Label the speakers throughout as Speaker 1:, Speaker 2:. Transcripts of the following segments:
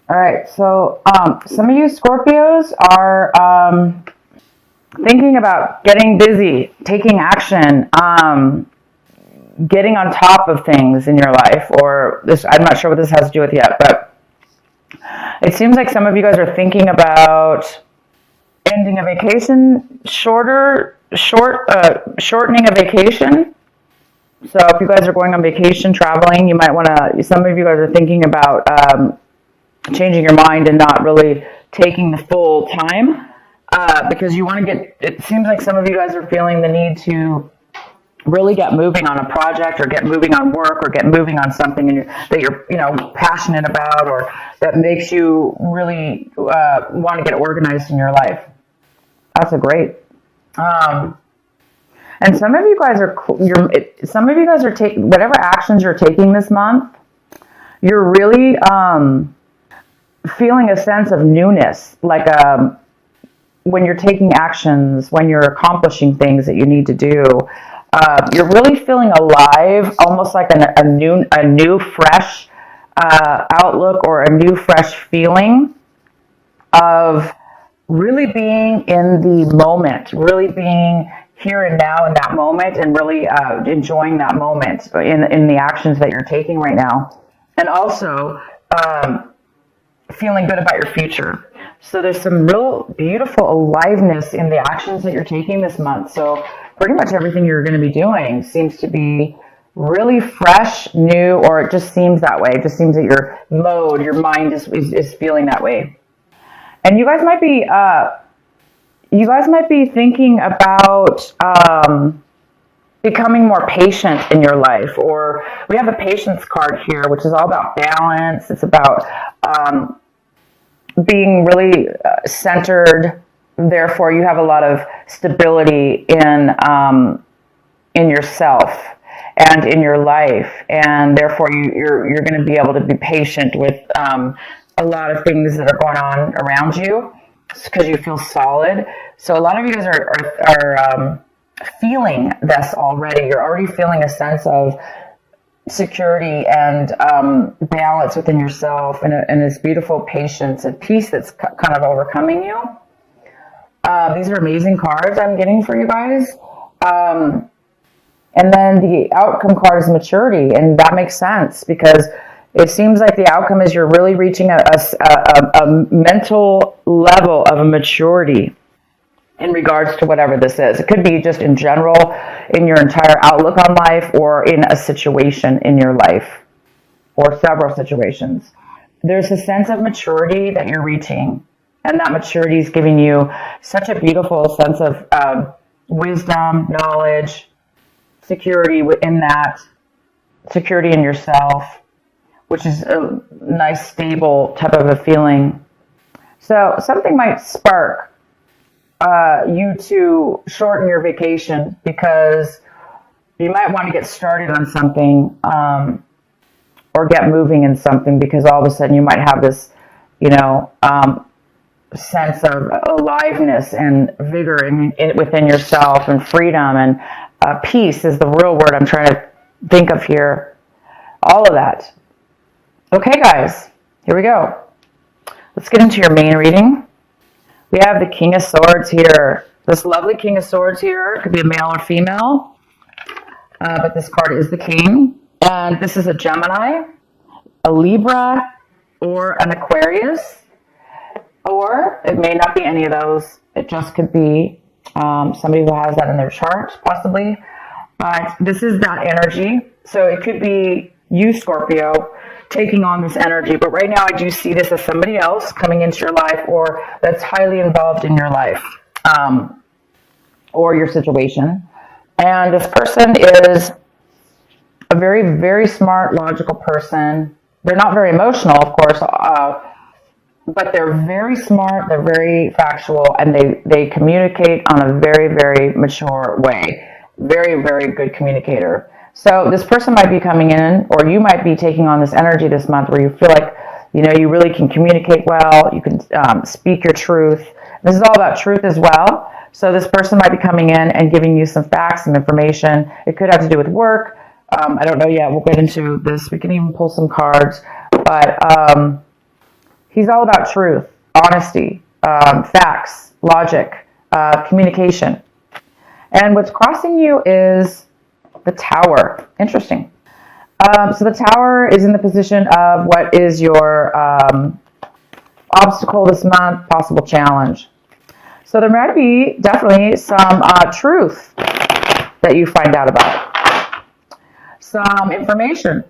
Speaker 1: All right, so some of you Scorpios are thinking about getting busy, taking action, getting on top of things in your life, or this, I'm not sure what this has to do with yet, but it seems like some of you guys are thinking about ending a vacation, shortening a vacation. So if you guys are going on vacation, traveling, you might want to, some of you guys are thinking about changing your mind and not really taking the full time because you want to get, it seems like some of you guys are feeling the need to really get moving on a project or get moving on work or get moving on something that you're passionate about or that makes you really want to get organized in your life. That's a great. And some of you guys are taking whatever actions you're taking this month. You're really feeling a sense of newness, like when you're taking actions, when you're accomplishing things that you need to do. You're really feeling alive, almost like a new fresh outlook or a new fresh feeling of really being in the moment, really being here and now in that moment, and really enjoying that moment in the actions that you're taking right now, and also feeling good about your future. So there's some real beautiful aliveness in the actions that you're taking this month. So pretty much everything you're going to be doing seems to be really fresh, new, or it just seems that way. It just seems that your mind is feeling that way. And you guys might be thinking about becoming more patient in your life. Or we have a patience card here, which is all about balance. It's about being really centered. Therefore, you have a lot of stability in yourself and in your life, and therefore you're going to be able to be patient with a lot of things that are going on around you because you feel solid. So a lot of you guys are feeling this already. You're already feeling a sense of security and balance within yourself, and this beautiful patience and peace that's kind of overcoming you. These are amazing cards I'm getting for you guys. And then the outcome card is maturity, and that makes sense because it seems like the outcome is you're really reaching a mental level of a maturity in regards to whatever this is. It could be just in general, in your entire outlook on life, or in a situation in your life, or several situations. There's a sense of maturity that you're reaching, and that maturity is giving you such a beautiful sense of wisdom, knowledge, security within that, security in yourself, which is a nice, stable type of a feeling. So something might spark you to shorten your vacation because you might want to get started on something or get moving in something because all of a sudden you might have this, sense of aliveness and vigor within yourself, and freedom, and peace is the real word I'm trying to think of here. All of that. Okay, guys, here we go. Let's get into your main reading. We have the King of Swords here. This lovely King of Swords here could be a male or female, but this card is the King. And this is a Gemini, a Libra, or an Aquarius. Or it may not be any of those. It just could be somebody who has that in their chart, possibly. But this is that energy. So it could be you, Scorpio, taking on this energy. But right now I do see this as somebody else coming into your life, or that's highly involved in your life or your situation. And this person is a very, very smart, logical person. They're not very emotional, of course, but they're very smart, they're very factual, and they communicate on a very, very mature way. Very, very good communicator. So this person might be coming in, or you might be taking on this energy this month where you feel like, you really can communicate well, you can speak your truth. This is all about truth as well. So this person might be coming in and giving you some facts, some information. It could have to do with work. I don't know yet. We'll get into this. We can even pull some cards. But He's all about truth, honesty, facts, logic, communication. And what's crossing you is the Tower. Interesting. So the Tower is in the position of what is your obstacle this month, possible challenge. So there might be definitely some truth that you find out about, some information,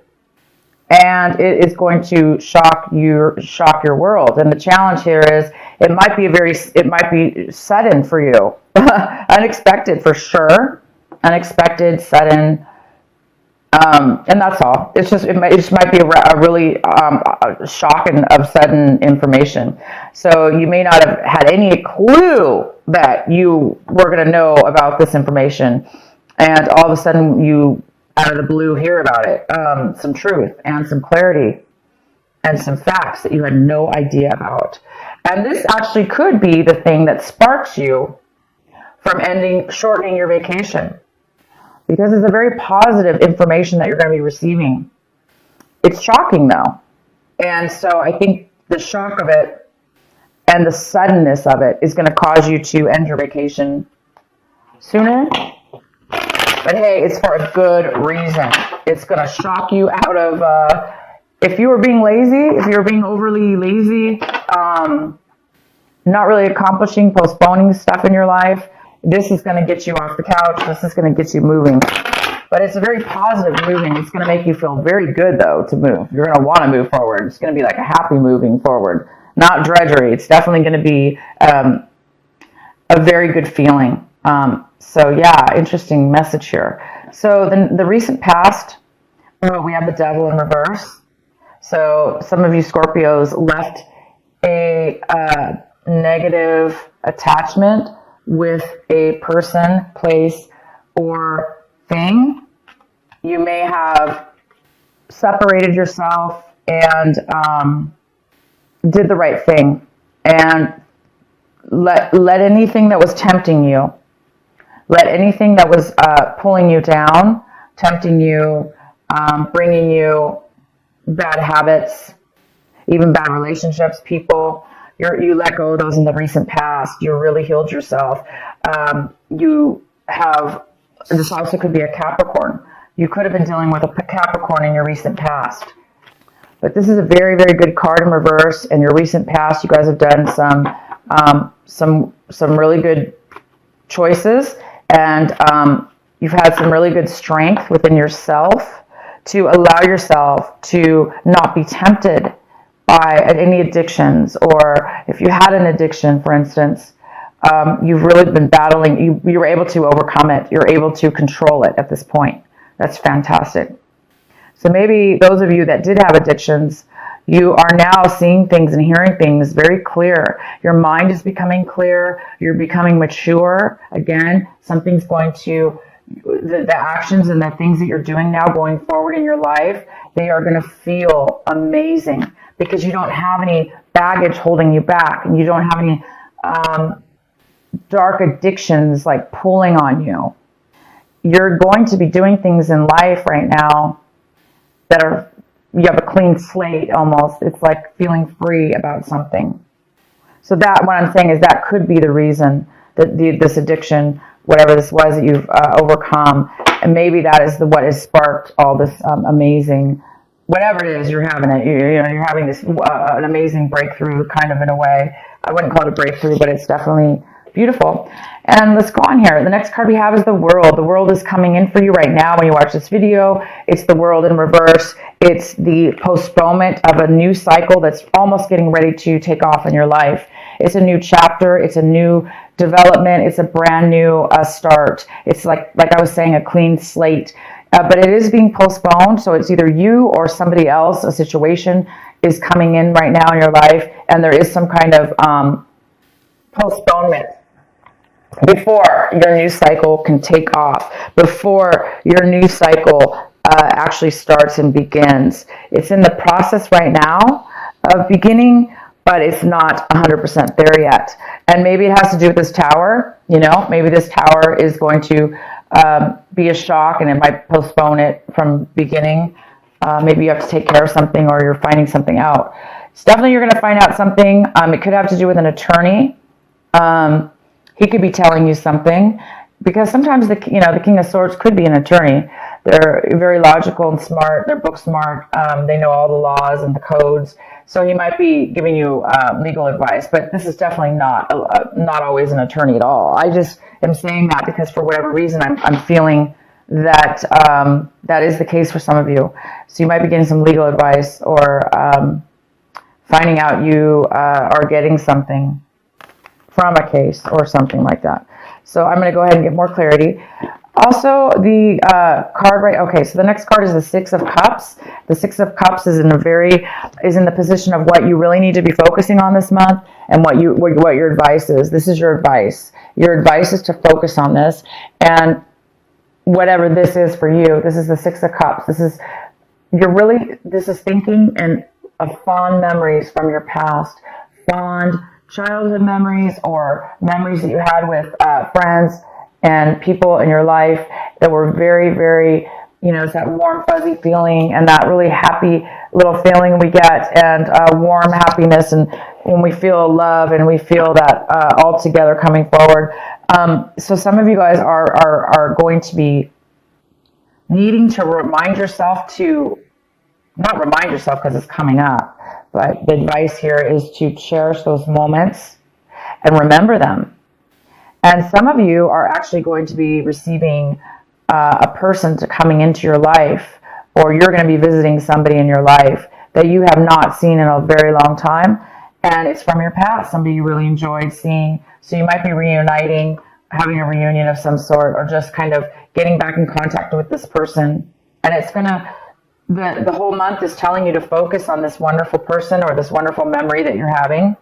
Speaker 1: and it is going to shock your world. And the challenge here is it might be sudden for you, unexpected for sure, unexpected, sudden. And that's all. It just might be a really shock of sudden information. So you may not have had any clue that you were going to know about this information, and all of a sudden you, out of the blue, hear about it. Some truth and some clarity and some facts that you had no idea about. And this actually could be the thing that sparks you from shortening your vacation. Because it's a very positive information that you're going to be receiving. It's shocking though. And so I think the shock of it and the suddenness of it is going to cause you to end your vacation sooner. But hey, it's for a good reason. It's going to shock you out of, if you were being lazy, if you were being overly lazy, not really accomplishing, postponing stuff in your life, this is going to get you off the couch. This is going to get you moving. But it's a very positive moving. It's going to make you feel very good, though, to move. You're going to want to move forward. It's going to be like a happy moving forward, not drudgery. It's definitely going to be a very good feeling. So, yeah, interesting message here. So the recent past, we have the Devil in reverse. So some of you Scorpios left a negative attachment with a person, place, or thing. You may have separated yourself and did the right thing, and let anything that was tempting you, let anything that was pulling you down, tempting you, bringing you bad habits, even bad relationships, people, you let go of those in the recent past. You really healed yourself. You have, this also could be a Capricorn. You could have been dealing with a Capricorn in your recent past. But this is a very, very good card in reverse. In your recent past, you guys have done some really good choices, and you've had some really good strength within yourself to allow yourself to not be tempted by any addictions, or if you had an addiction, for instance, you've really been battling, you were able to overcome it, you're able to control it at this point. That's fantastic. So maybe those of you that did have addictions, you are now seeing things and hearing things very clear. Your mind is becoming clear, you're becoming mature. Again, something's going to, the actions and the things that you're doing now going forward in your life, they are going to feel amazing, because you don't have any baggage holding you back, and you don't have any dark addictions like pulling on you. You're going to be doing things in life right now that are, you have a clean slate almost. It's like feeling free about something. So that, what I'm saying is that could be the reason that this addiction, whatever this was that you've overcome, and maybe that is what has sparked all this amazing, whatever it is, you're having it. You're having this an amazing breakthrough, kind of, in a way. I wouldn't call it a breakthrough, but it's definitely beautiful. And let's go on here. The next card we have is the World. The World is coming in for you right now when you watch this video. It's the World in reverse. It's the postponement of a new cycle that's almost getting ready to take off in your life. It's a new chapter. It's a new development. It's a brand new start. It's like I was saying, a clean slate. But it is being postponed, so it's either you or somebody else, a situation is coming in right now in your life, and there is some kind of postponement before your new cycle can take off, before your new cycle actually starts and begins. It's in the process right now of beginning, but it's not 100% there yet. And maybe it has to do with this tower. Maybe this tower is going to be a shock, and it might postpone it from beginning. Maybe you have to take care of something, or you're finding something out. So definitely you're going to find out something. It could have to do with an attorney. He could be telling you something, because sometimes the King of Swords could be an attorney. They're very logical and smart. They're book smart. They know all the laws and the codes. So he might be giving you legal advice, but this is definitely not always an attorney at all. I just am saying that because for whatever reason I'm feeling that that is the case for some of you. So you might be getting some legal advice, or finding out you are getting something from a case or something like that. So I'm going to go ahead and get more clarity. Also, the card, right? Okay, so the next card is the Six of Cups. The Six of Cups is in the position of what you really need to be focusing on this month, and what your advice is. This is your advice. Your advice is to focus on this, and whatever this is for you. This is the Six of Cups. This is thinking and of fond memories from your past, fond childhood memories, or memories that you had with friends and people in your life that were very, very, it's that warm, fuzzy feeling, and that really happy little feeling we get, and warm happiness, and when we feel love and we feel that all together coming forward. So some of you guys are going to be needing to remind yourself to, not remind yourself because it's coming up, but the advice here is to cherish those moments and remember them. And some of you are actually going to be receiving a person coming into your life, or you're going to be visiting somebody in your life that you have not seen in a very long time, and it's from your past, somebody you really enjoyed seeing. So you might be reuniting, having a reunion of some sort, or just kind of getting back in contact with this person. And it's going to, the whole month is telling you to focus on this wonderful person or this wonderful memory that you're having.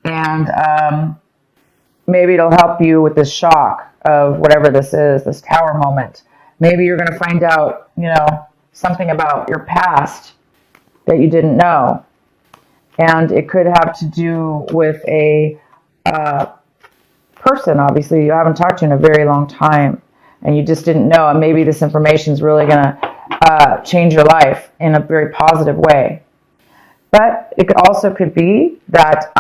Speaker 1: And maybe it'll help you with this shock of whatever this is, this tower moment. Maybe you're going to find out, something about your past that you didn't know. And it could have to do with a person, obviously, you haven't talked to in a very long time, and you just didn't know. And maybe this information is really going to change your life in a very positive way. But it also could be that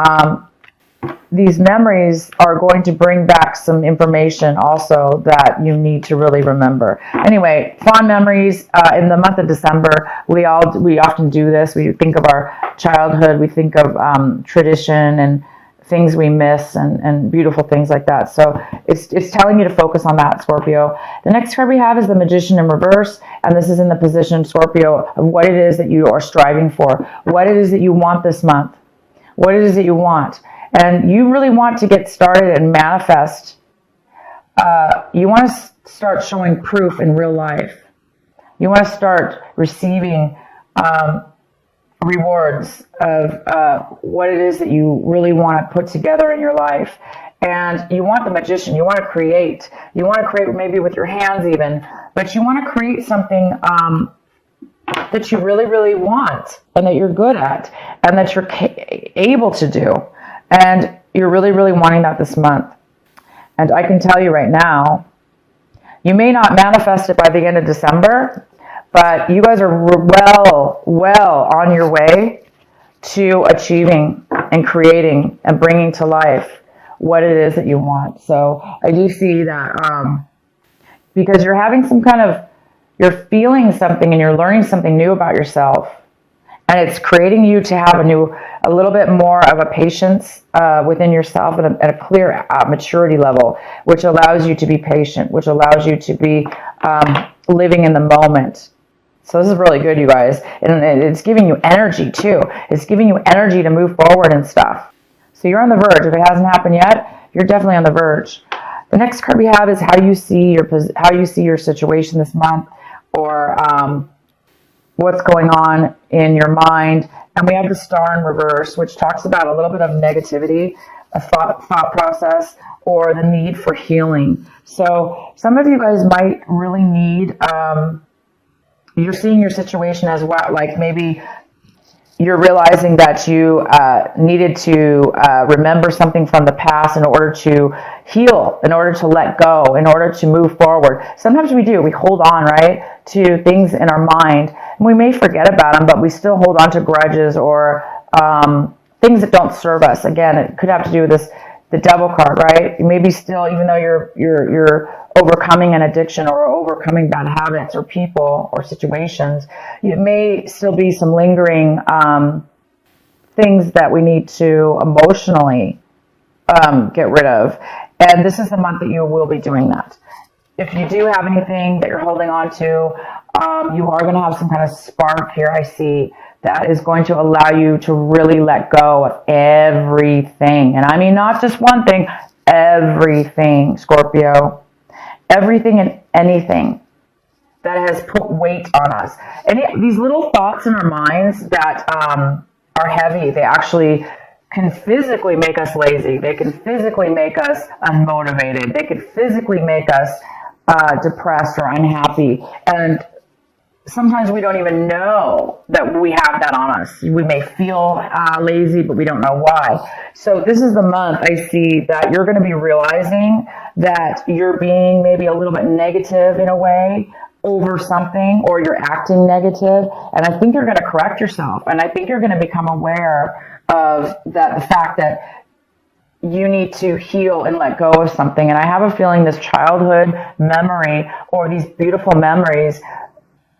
Speaker 1: these memories are going to bring back some information also that you need to really remember. Anyway, fond memories in the month of December. We often do this. We think of our childhood. We think of tradition and things we miss, and beautiful things like that. So it's telling you to focus on that, Scorpio. The next card we have is the Magician in reverse, and this is in the position, Scorpio, of what it is that you are striving for, what it is that you want this month, what it is that you want. And you really want to get started and manifest. You want to start showing proof in real life. You want to start receiving rewards of what it is that you really want to put together in your life. And you want the Magician. You want to create. You want to create maybe with your hands even. But you want to create something that you really, really want, and that you're good at, and that you're able to do. And you're really, really wanting that this month. And I can tell you right now, you may not manifest it by the end of December, but you guys are well on your way to achieving and creating and bringing to life what it is that you want. So I do see that because you're having you're feeling something, and you're learning something new about yourself. And it's creating you to have a little bit more of a patience within yourself, and a clear maturity level, which allows you to be patient, which allows you to be living in the moment. So this is really good, you guys. And it's giving you energy, too. It's giving you energy to move forward and stuff. So you're on the verge. If it hasn't happened yet, you're definitely on the verge. The next card we have is how you see your situation this month, or what's going on in your mind. And we have the Star in reverse, which talks about a little bit of negativity, a thought process, or the need for healing. So some of you guys might really need, you're seeing your situation as well, like maybe you're realizing that you needed to remember something from the past in order to heal, in order to let go, in order to move forward. Sometimes we do. We hold on, right, to things in our mind. And we may forget about them, but we still hold on to grudges or things that don't serve us. Again, it could have to do with this, the devil card, right? Maybe still, even though you're overcoming an addiction or overcoming bad habits or people or situations, it may still be some lingering things that we need to emotionally get rid of. And this is the month that you will be doing that. If you do have anything that you're holding on to, you are going to have some kind of spark here, I see, that is going to allow you to really let go of everything. And I mean, not just one thing, everything, Scorpio. Everything and anything that has put weight on us. And these little thoughts in our minds that are heavy, they actually can physically make us lazy. They can physically make us unmotivated. They can physically make us depressed or unhappy. And sometimes we don't even know that we have that on us. We may feel lazy, but we don't know why. So this is the month I see that you're going to be realizing that you're being maybe a little bit negative in a way over something, or you're acting negative. And I think you're going to correct yourself. And I think you're going to become aware of that, the fact that you need to heal and let go of something. And I have a feeling this childhood memory, or these beautiful memories,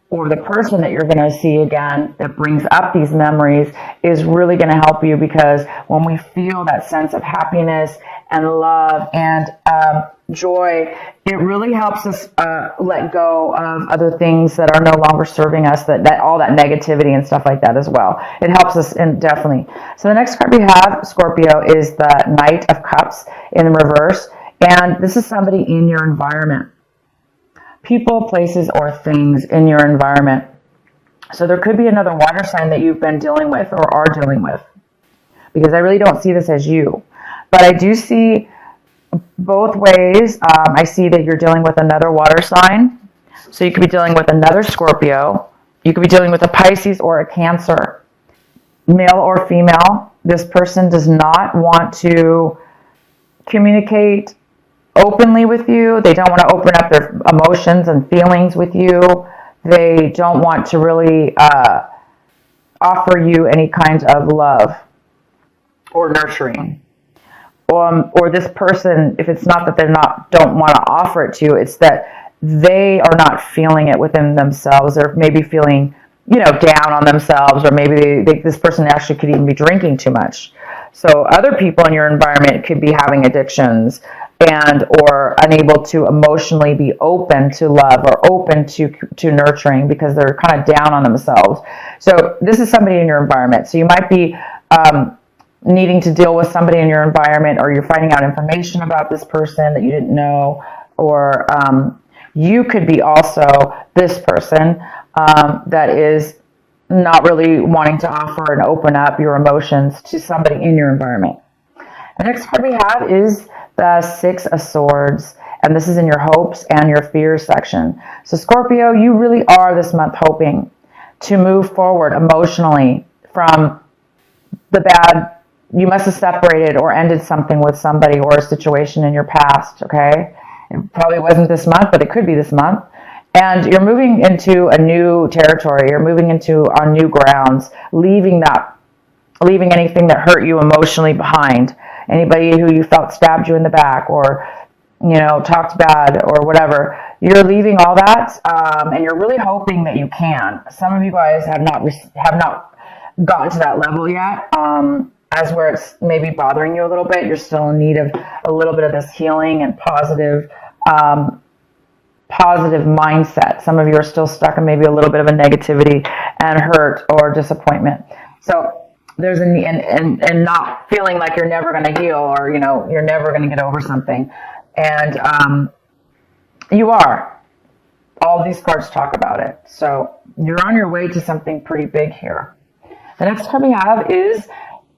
Speaker 1: or the person that you're going to see again that brings up these memories is really going to help you, because when we feel that sense of happiness and love and joy, it really helps us let go of other things that are no longer serving us, that all that negativity and stuff like that as well. It helps us, and definitely. So the next card we have, Scorpio, is the Knight of Cups in reverse. And this is somebody in your environment. People, places, or things in your environment. So there could be another water sign that you've been dealing with or are dealing with, because I really don't see this as you. But I do see both ways. I see that you're dealing with another water sign. So you could be dealing with another Scorpio. You could be dealing with a Pisces or a Cancer. Male or female, this person does not want to communicate openly with you. They don't want to open up their emotions and feelings with you. They don't want to really offer you any kind of love or nurturing. Or this person, if it's not that they don't want to offer it to you, it's that they are not feeling it within themselves. They're maybe feeling, down on themselves, or maybe this person actually could even be drinking too much. So other people in your environment could be having addictions or unable to emotionally be open to love or open to nurturing, because they're kind of down on themselves. So this is somebody in your environment. So you might be needing to deal with somebody in your environment, or you're finding out information about this person that you didn't know, or you could be also this person that is not really wanting to offer and open up your emotions to somebody in your environment. The next card we have is the Six of Swords, and this is in your hopes and your fears section. So Scorpio, you really are this month hoping to move forward emotionally from the bad. You must have separated or ended something with somebody or a situation in your past, okay? It probably wasn't this month, but it could be this month. And you're moving into a new territory. You're moving into on new grounds, leaving anything that hurt you emotionally behind. Anybody who you felt stabbed you in the back, or talked bad or whatever, you're leaving all that, and you're really hoping that you can. Some of you guys have not gotten to that level yet, as where it's maybe bothering you a little bit. You're still in need of a little bit of this healing and positive mindset. Some of you are still stuck in maybe a little bit of a negativity and hurt or disappointment. So there's and not feeling like you're never going to heal, or you're never going to get over something, and you are. All these cards talk about it. So you're on your way to something pretty big here. The next card we have is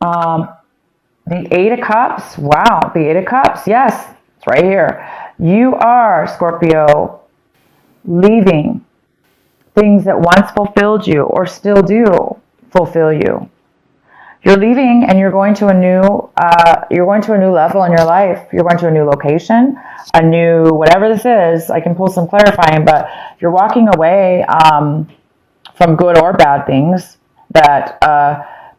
Speaker 1: the Eight of Cups. Wow, the Eight of Cups. Yes, it's right here. You are, Scorpio, leaving things that once fulfilled you or still do fulfill you. You're leaving, and you're going to a new level in your life. You're going to a new location, a new whatever this is. I can pull some clarifying, but you're walking away from good or bad things that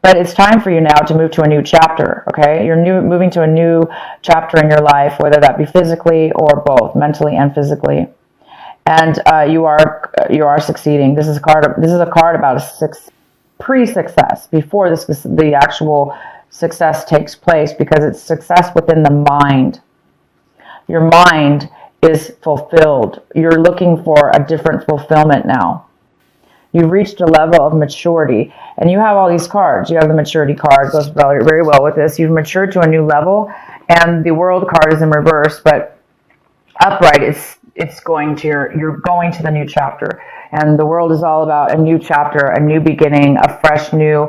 Speaker 1: But it's time for you now to move to a new chapter, okay? You're moving to a new chapter in your life, whether that be physically or both, mentally and physically. And you are succeeding. This is a card about a pre-success, before the actual success takes place, because it's success within the mind. Your mind is fulfilled. You're looking for a different fulfillment now. You've reached a level of maturity, and you have all these cards. You have the maturity card, goes very well with this. You've matured to a new level, and the world card is in reverse, but upright it's going to you're going to the new chapter. And the world is all about a new chapter, a new beginning, a fresh new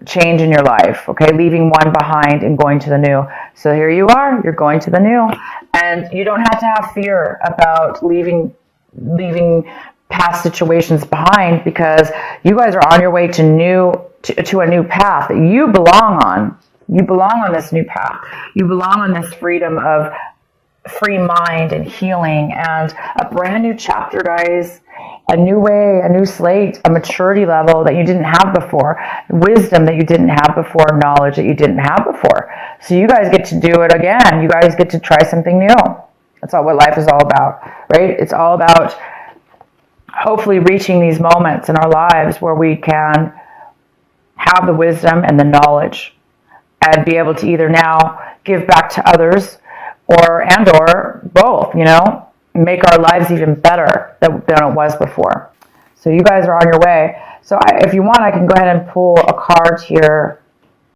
Speaker 1: change in your life, okay? Leaving one behind and going to the new. So here you are, you're going to the new. And you don't have to have fear about leaving past situations behind, because you guys are on your way to a new path that you belong on. You belong on this new path. You belong on this freedom of free mind and healing and a brand new chapter, guys. A new way, a new slate, a maturity level that you didn't have before, wisdom that you didn't have before, knowledge that you didn't have before. So you guys get to do it again. You guys get to try something new. That's all what life is all about, right? It's all about hopefully reaching these moments in our lives where we can have the wisdom and the knowledge and be able to either now give back to others or both, make our lives even better than it was before. So you guys are on your way. So if you want, I can go ahead and pull a card here